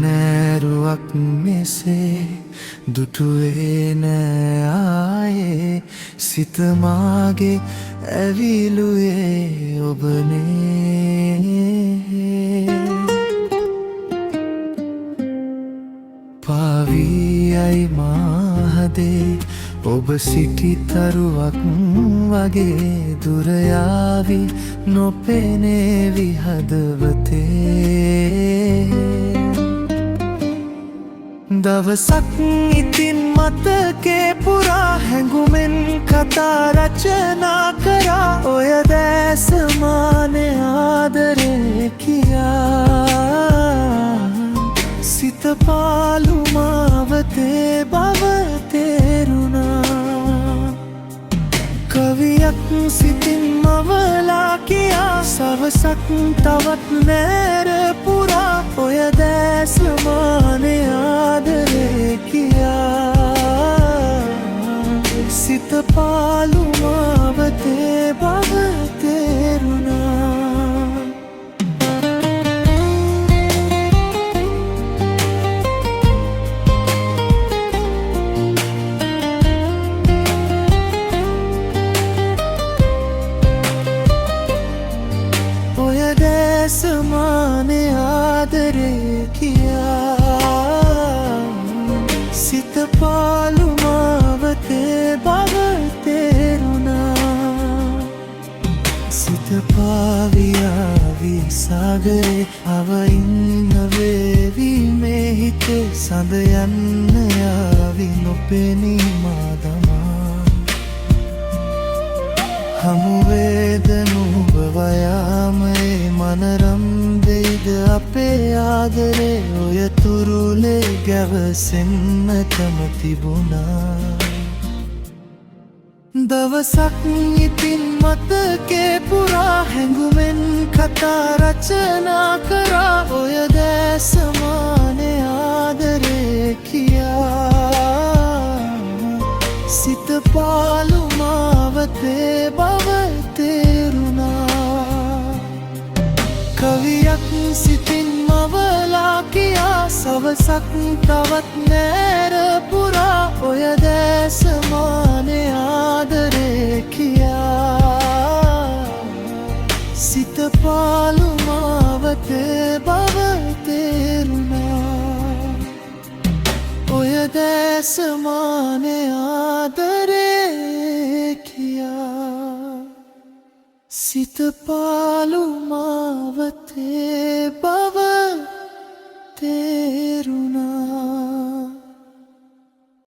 නෑරුවක් මෙසේ දුටුවේ නෑ ආයේ සිතමාගේ ඇවිලුවේ ඔබනේ පාවියයි මාහදේ ඔබ සිටිතරුවක් වගේ දුරයාවි නොපෙනේවි හදවතේ දවසක් ඉතින් මතකේ පුරා හැඟුමෙන් කතා රචනා කරා ඔය දැසමානේ ආදරේ කියා සිත පාළු මාවතේ බව තේරුණා කවියක් සිතින් මවලා කියා සවසක් තවත් නෑර පුරා ඔය දැසමානේ ආදරේ කියා සිත පාළු මාවතේ බව තේරුණා समाने आदरे किया सित पालु मावते बावते रुना सित पावियावी सागरे අවයින්නවේවි මේ හිතේ සඳ යන්න යාවි නොපෙනී මාදමා හමුවේද නුඹ වයාමේ මනරම් දෙයිද අපේ ආදරේ ඔය තුරුලේ ගැවසෙන්නටම තිබුණා දවසක් ඉතින් මතකේ පුරා හැඟුමෙන් කතා රචනා කරා ඔය දැසමානේ ආදරේ කියා සිත පාළු මාවතේ බව තේරුණා කවියක් සිතින් මවලා කියා සවසක් තවත් නෑර පුරා ඔය දැසමානේ ආදරේ කියා සිත පාළු මාවතේ බව තේරුණා ඔය දැසමානේ ආදරේ කියා සිත පාළු මාවතේ බව තේ